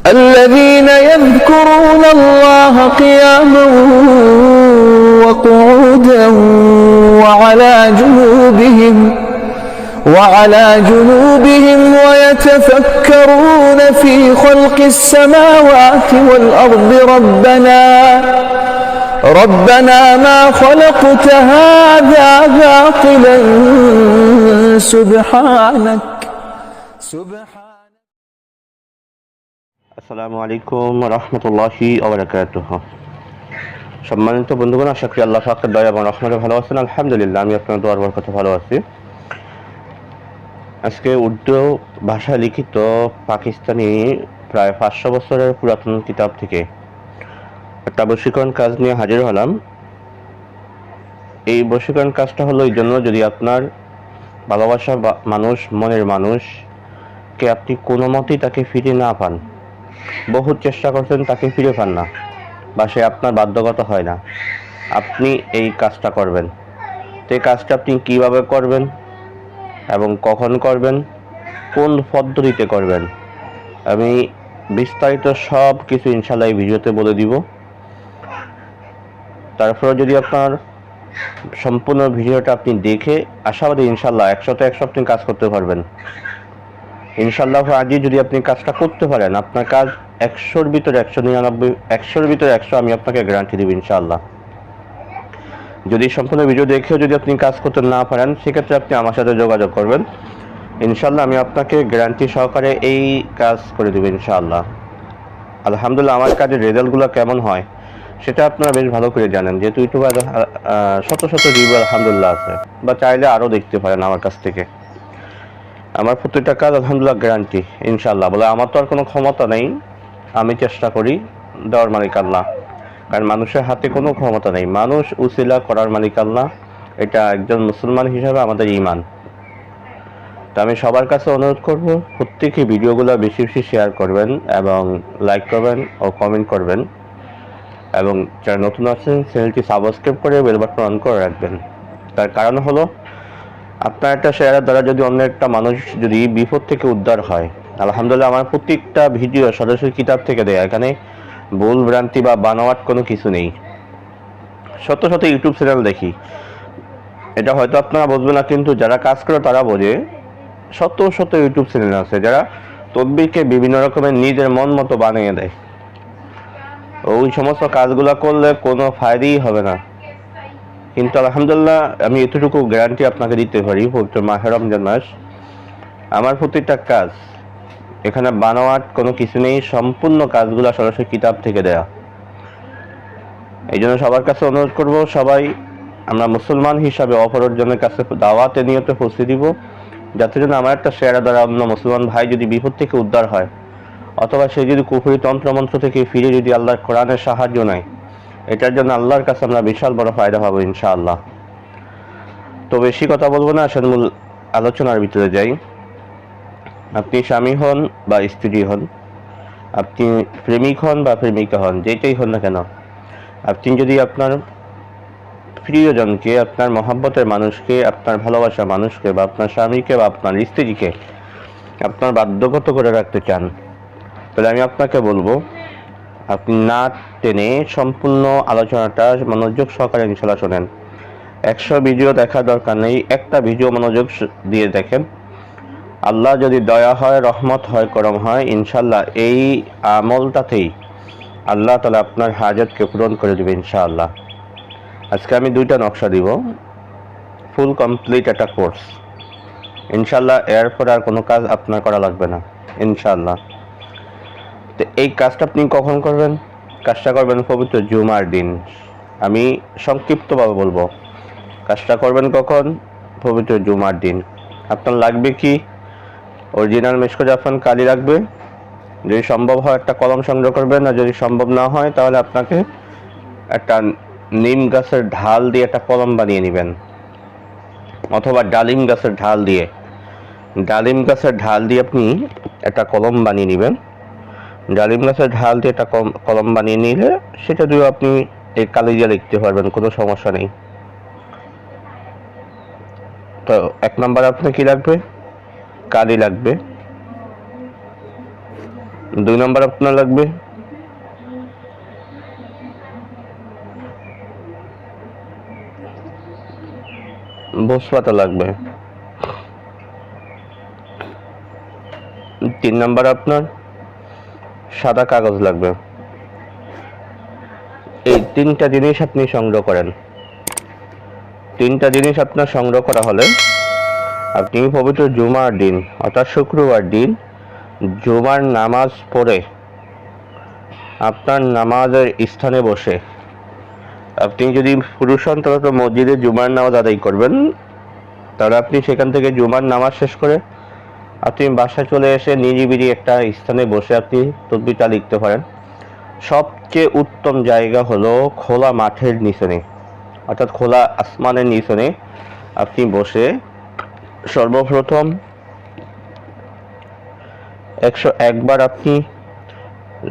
الذين يذكرون الله قياما وقعودا وعلى جنوبهم ويتفكرون في خلق السماوات والأرض ربنا ما خلقت هذا باطلا سبحانك আসসালামু আলাইকুম রহমতুল্লাহি ওয়া বারাকাতুহু। সম্মানিত বন্ধুগণ, আশা করি আল্লাহ পাকের দয়া এবং রহমতে ভালো আছেন। আলহামদুলিল্লাহ, আমি আপনার দোয়ার বরকতে ভালো আছি। আজকে উর্দু ভাষায় লিখিত পাকিস্তানি প্রায় 500 বছরের পুরাতন কিতাব থেকে একটা বশীকরণ কাজ নিয়ে হাজির হলাম। এই বশীকরণ কাজটা হলো এই জন্য, যদি আপনার ভালোবাসা মানুষ, মনের মানুষকে আপনি কোনো মতেই তাকে ফিরে না পান, বহু চেষ্টা করছেন তাকে ফিরে পান না, বা সে আপনার বাধ্যগত হয় না, আপনি এই কাজটা করবেন। তো এই কাজটা আপনি কীভাবে করবেন এবং কখন করবেন, কোন পদ্ধতিতে করবেন, আমি বিস্তারিত সব কিছু ইনশাআল্লাহ এই ভিডিওতে বলে দিব। তারপরে যদি আপনার সম্পূর্ণ ভিডিওটা আপনি দেখে আশাবাদী ইনশাআল্লাহ 100% আপনি কাজ করতে পারবেন। ইনশাআল্লাহ আজই যদি আপনি কাজটা করতে পারেন, আপনার কাজ 100-র ভিতরে 199, 100-র ভিতরে 100 আমি আপনাকে গ্যারান্টি দেব ইনশাআল্লাহ। যদি সম্পূর্ণ ভিডিও দেখেও যদি আপনি কাজ করতে না পারেন, সেক্ষেত্রে আপনি আমার সাথে যোগাযোগ করবেন। ইনশাআল্লাহ আমি আপনাকে গ্যারান্টি সহকারে এই কাজ করে দেব ইনশাআল্লাহ। আলহামদুলিল্লাহ, আমার কাজের রেজাল্টগুলো কেমন হয় সেটা আপনারা বেশ ভালো করে জানেন, যেহেতু ইউটিউবে শত শত রিভিউ আলহামদুলিল্লাহ আছে, বা চাইলে আরও দেখতে পারেন আমার কাছ থেকে। আমার প্রত্যেকটা কাজ আলহামদুলিল্লাহ গ্যারান্টি ইনশাআল্লাহ। বলে আমার তো আর কোনো ক্ষমতা নেই, আমি চেষ্টা করি, দেওয়ার মালিক আল্লাহ। কারণ মানুষের হাতে কোনো ক্ষমতা নেই, মানুষ উসিলা করার মালিক আল্লাহ। এটা একজন মুসলমান হিসাবে আমাদের ঈমান। তো আমি সবার কাছে অনুরোধ করব, প্রত্যেকে ভিডিওগুলো বেশি বেশি শেয়ার করবেন এবং লাইক করবেন ও কমেন্ট করবেন, এবং যারা নতুন আছেন চ্যানেলটি সাবস্ক্রাইব করে বেল বাটন অন করে রাখবেন। তার কারণ হলো, আপনার একটা শেয়ারের দ্বারা যদি অন্য একটা মানুষ যদি বিপদ থেকে উদ্ধার হয়, আলহামদুলিল্লাহ আমার প্রত্যেকটা ভিডিও সরাসরি কিতাব থেকে দেয়, এখানে ভুল ভ্রান্তি বা বানোয়াট কোনো কিছু নেই। শত শত ইউটিউব চ্যানেল দেখি, এটা হয়তো আপনারা বুঝবেন না, কিন্তু যারা কাজ করে তারা বোঝে। শত শত ইউটিউব চ্যানেল আছে যারা তদবিরকে বিভিন্ন রকমের নিজের মন মতো বানিয়ে দেয়। ওই সমস্ত কাজগুলো করলে কোনো ফায়দাই হবে না। কিন্তু আলহামদুলিল্লাহ আমি এতটুকু গ্যারান্টি আপনাকে দিতে পারি, পবিত্র মাহে রমজান মাস, আমার প্রত্যেকটা কাজ এখানে বানোয়াট কোনো কিছু নেই, সম্পূর্ণ কাজগুলো সরাসরি কিতাব থেকে দেয়া। এই জন্য সবার কাছে অনুরোধ করব, সবাই আমরা মুসলমান হিসাবে অপরজনের কাছে দাওয়াতে নিয়তে পৌঁছে দিব, যাতে জন্য আমার একটা শেয়ার দ্বারা অন্য মুসলমান ভাই যদি বিপদ থেকে উদ্ধার হয়, অথবা সে যদি কুফরি তন্ত্রমন্ত্র থেকে ফিরে যদি আল্লাহর কোরআনের সাহায্য নেয়, এটার জন্য আল্লাহর কাছে আমরা বিশাল বড় ফায়দা পাবো ইনশাআল্লাহ। তো বেশি কথা বলবো না, আসলে মূল আলোচনার ভিতরে যাই। আপনি স্বামী হন বা স্ত্রী হন, আপনি প্রেমিক হন বা প্রেমিকা হন, যেটাই হন না কেন, আপনি যদি আপনার প্রিয়জনকে, আপনার মহাব্বতের মানুষকে, আপনার ভালোবাসার মানুষকে, বা আপনার স্বামীকে বা আপনার স্ত্রীকে আপনার বাধ্যগত করে রাখতে চান, তাহলে আমি আপনাকে বলবো, আপনি না টেনে সম্পূর্ণ আলোচনাটা মনোযোগ সহকারে ইনশাআল্লাহ শোনেন। 100 ভিডিও দেখার দরকার নেই, একটা ভিডিও মনোযোগ দিয়ে দেখেন। আল্লাহ যদি দয়া হয়, রহমত হয়, করম হয়, ইনশাআল্লাহ এই আমলটাতেই আল্লাহ তাআলা আপনার হাজতকে পূরণ করে দেবে ইনশাআল্লাহ। আজকে আমি 2টা নকশা দিব, ফুল কমপ্লিট একটা কোর্স ইনশাআল্লাহ। এরপর আর কোনো কাজ আপনার করা লাগবে না ইনশাআল্লাহ। তো এই কাজটা আপনি কখন করবেন? কাজটা করবেন পবিত্র জুমার দিন। আমি সংক্ষিপ্তভাবে বলবো, কাজটা করবেন কখন? পবিত্র জুমার দিন। আপনার লাগবে কি? অরিজিনাল মেশকো জাফরান কালি লাগবে, যদি সম্ভব হয় একটা কলম সংগ্রহ করবেন, আর যদি সম্ভব না হয় তাহলে আপনাকে একটা নিম গাছের ঢাল দিয়ে একটা কলম বানিয়ে নেবেন, অথবা ডালিম গাছের ঢাল দিয়ে আপনি একটা কলম বানিয়ে নেবেন। ডালিম গাছের ঢাল দিয়ে একটা কলম বানিয়ে নিলে সেটা দিয়ে আপনি এই কালি দিয়ে লিখতে পারবেন, কোনো সমস্যা নেই। তো 1 নম্বর আপনার কি লাগবে? কালি লাগবে। 2 নম্বর আপনার লাগবে ভোজ পাতা লাগবে। 3 নম্বর আপনার সাদা কাগজ লাগবে। এই 3টা জিনিস আপনি সংগ্রহ করেন। 3টা জিনিস আপনার সংগ্রহ করা হলে আপনি পবিত্র জুমার দিন অর্থাৎ শুক্রবার দিন জুমার নামাজ পড়ে আপনার নামাজের স্থানে বসে আপনি যদি পুরুষ হন তাহলে তো মসজিদে জুমার নামাজ আদায় করবেন, তাহলে আপনি সেখান থেকে জুমার নামাজ শেষ করে আপনি বাসায় চলে এসে নিরিবিলি একটা স্থানে বসে আপনি তাসবিহটা লিখতে পারেন। সবচেয়ে উত্তম জায়গা হলো খোলা মাঠের নিচনে অর্থাৎ খোলা আসমানের নিচনে আপনি বসে সর্বপ্রথম 101 বার আপনি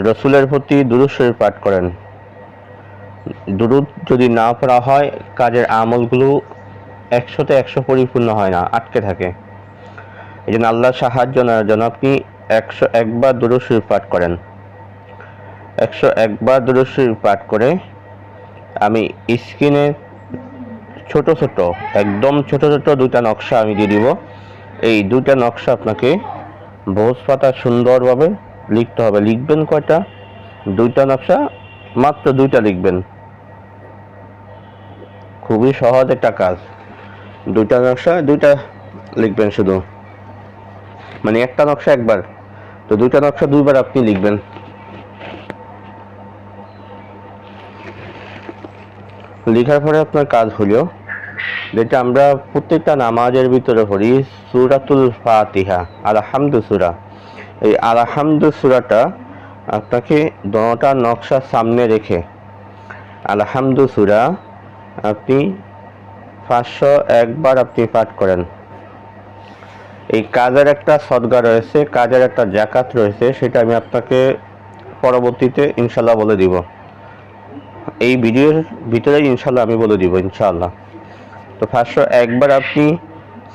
রসুলের প্রতি দুরূদ শরীফ পাঠ করেন। দুরূদ যদি না পড়া হয় কাজের আমলগুলো 100তে 100 পরিপূর্ণ হয় না, আটকে থাকে। এই জন্য আল্লাহর সাহায্য নেওয়ার জন্য আপনি 101 বার দুরূদ শরীফ পাঠ করেন। 101 বার দুরূদ শরীফ পাঠ করে আমি স্ক্রিনে ছোট ছোট একদম ছোট ছোট 2টা নকশা আমি দিয়ে দিব। এই 2টা নকশা আপনাকে ভোজ পাতা সুন্দরভাবে লিখতে হবে। লিখবেন কয়টা? 2টা নকশা, মাত্র 2টা লিখবেন। খুবই সহজ একটা কাজ। 2টা নকশা 2টা লিখবেন শুধু, মানে একটা নকশা একবার, তো 2টা নকশা 2বার আপনি লিখবেন। লেখার পরে আপনার কাজ হলো যেটা আমরা প্রত্যেকটা নামাজের ভিতরে পড়ি, সূরাতুল ফাতিহা, আল-হামদু সূরা। এই আল-হামদু সূরাটা আপনাকে দোনোটা নকশা সামনে রেখে আল-হামদু সূরা আপনি 501 বার আপনি পাঠ করেন। এই কাজের একটা সদকা রয়েছে, কাজের একটা যাকাত রয়েছে, সেটা আমি আপনাকে পরবর্তীতে ইনশাল্লাহ বলে দিব। এই ভিডিওর ভিতরে ইনশাল্লাহ আমি বলে দিব ইনশাআল্লাহ। তো 501 বার আপনি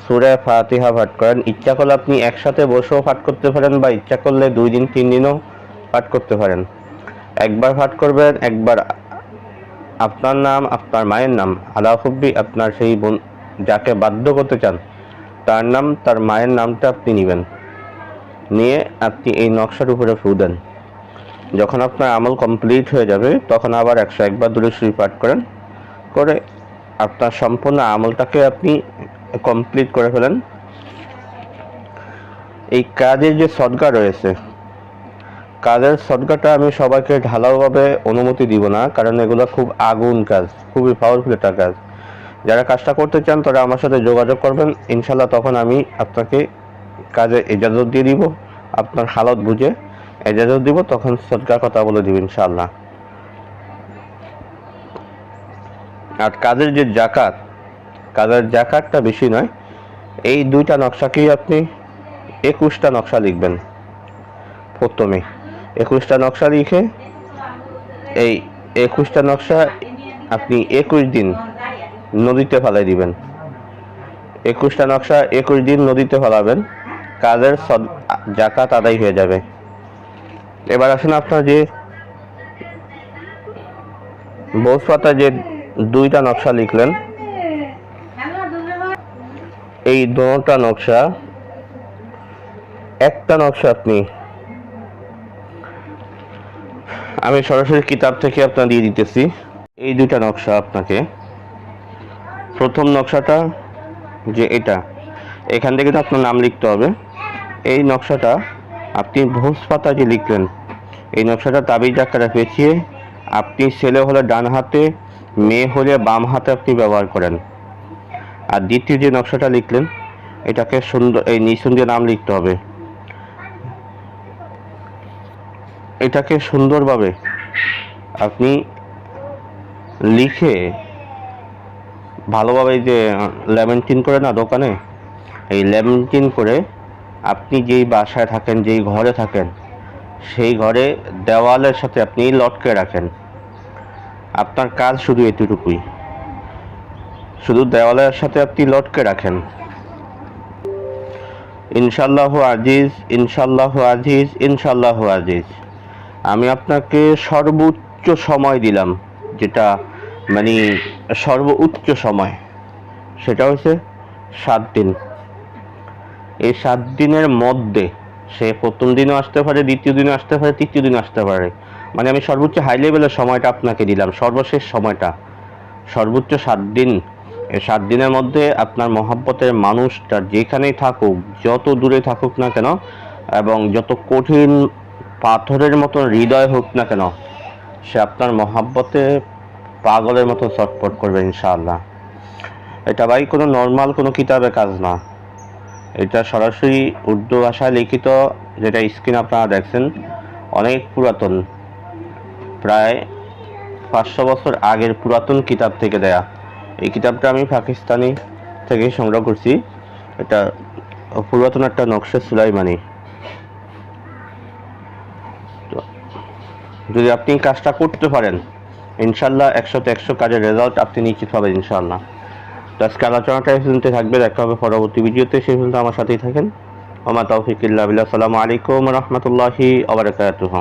সূরা ফাতিহা পাঠ করেন। ইচ্ছা করলে আপনি একসাথে বসেও পাঠ করতে পারেন বা ইচ্ছা করলে 2 দিন 3 দিনও পাঠ করতে পারেন। একবার পাঠ করবেন, একবার আপনার নাম, আপনার মায়ের নাম, আলা হুব্বি, আপনার সেই বোন যাকে বাধ্য করতে চান তার নাম, তার মায়ের নামটা আপনি নেবেন, নিয়ে আপনি এই নকশার উপরে ফু দেন। যখন আপনার আমল কমপ্লিট হয়ে যাবে তখন আবার 101 বার দুরূদ শরীফ পাঠ করেন, করে আপনার সম্পূর্ণ আমলটাকে আপনি কমপ্লিট করে ফেলেন। এই কাজের যে সদকা রয়েছে, কাজের সদকাটা আমি সবাইকে ঢালাওভাবে অনুমতি দিব না, কারণ এগুলো খুব আগুন কাজ, খুবই পাওয়ারফুল একটা কাজ। যারা কাজটা করতে চান তারা আমার সাথে যোগাযোগ করবেন ইনশাল্লাহ, তখন আমি আপনাকে কাজে ইজাজত দিয়ে দিব, আপনার হালত বুঝে ইজাজত দিব, তখন সদকার কথা বলে দিব ইনশাআল্লাহ। আর কাজের যে যাকাত, কাজের যাকাতটা বেশি নয়। এই 2টা নকশাকেই আপনি 21টা নকশা লিখবেন। প্রথমে 21টা নকশা লিখে এই 21টা নকশা আপনি 21 দিন নদীতে ফেলাই দিবেন। 21টা নকশা 21 দিন নদীতে ফেলাবেন, কাজের যাকাত আদায় হয়ে যাবে। এবার আসেন আপনার যে ভোজ পাতা যে 2টা নকশা লিখলেন, এই 2টা নকশা, একটা নকশা আমি সরাসরি কিতাব থেকে আপনার দিয়ে দিতেছি। এই 2টা নকশা আপনাকে, প্রথম নকশাটা যে এটা, এখান থেকে তো আপনার নাম লিখতে হবে। এই নকশাটা আপনি ভোজ পাতা যে লিখলেন, এই নকশাটা তাবিজ আকারে পেঁচিয়ে আপনি ছেলে হলে ডান হাতে, মেয়ে হলে বাম হাতে আপনি ব্যবহার করেন। আর দ্বিতীয় যে নকশাটা লিখলেন এটাকে সুন্দর, এই নিচুন দিয়ে নাম লিখতে হবে। এটাকে সুন্দরভাবে আপনি লিখে ভালোভাবে, যে লেমেন্টিন করে না দোকানে, এই লেমেন্টিন করে আপনি যেই বাসায় থাকেন, যেই ঘরে থাকেন, সেই ঘরে দেওয়ালের সাথে আপনি লটকে রাখেন। আপনার কাজ শুধু এতটুকুই, শুধু দেওয়ালের সাথে আপনি লটকে রাখেন। ইনশাল্লাহ আজিজ, ইনশাল্লাহ আজিজ, ইনশাল্লাহ আজিজ। আমি আপনাকে সর্বোচ্চ সময় দিলাম, যেটা মানে সর্বোচ্চ সময়, সেটা হচ্ছে 7 দিন। এই 7 দিনের মধ্যে সে প্রথম দিনও আসতে পারে, দ্বিতীয় দিনও আসতে পারে, তৃতীয় দিনও আসতে পারে। মানে আমি সর্বোচ্চ হাই লেভেলের সময়টা আপনাকে দিলাম, সর্বশেষ সময়টা, সর্বোচ্চ 7 দিন। এই 7 দিনের মধ্যে আপনার মহব্বতের মানুষটা যেখানেই থাকুক, যত দূরে থাকুক না কেন, এবং যত কঠিন পাথরের মতো হৃদয় হোক না কেন, সে আপনার মহব্বতে পাগলের মতো ছটফট করবে ইনশাআল্লাহ। এটা ভাই কোনো নর্মাল কোনো কিতাবের কাজ না, এটা সরাসরি উর্দু ভাষায় লিখিত, যেটা স্ক্রিন আপনারা দেখছেন, অনেক পুরাতন, প্রায় 500 বছর আগের পুরাতন কিতাব থেকে দেয়া। এই কিতাবটা আমি পাকিস্তানি থেকে সংগ্রহ করছি। এটা পুরাতন একটা নকশা সুলাইমানি। তো যদি আপনি কাজটা করতে পারেন ইনশাল্লাহ 100তে 100 কাজের রেজাল্ট আপনি নিশ্চিত পাবেন ইনশাল্লাহ। তো আজকে আলোচনাটা এই পর্যন্ত থাকবে, দেখা হবে পরবর্তী ভিডিওতে, সেই পর্যন্ত আমার সাথেই থাকেন। ওমা তৌফিক ইল্লা বিল্লাহ। আসসালামু আলাইকুম ওয়া রাহমাতুল্লাহি ওয়া বারাকাতুহু।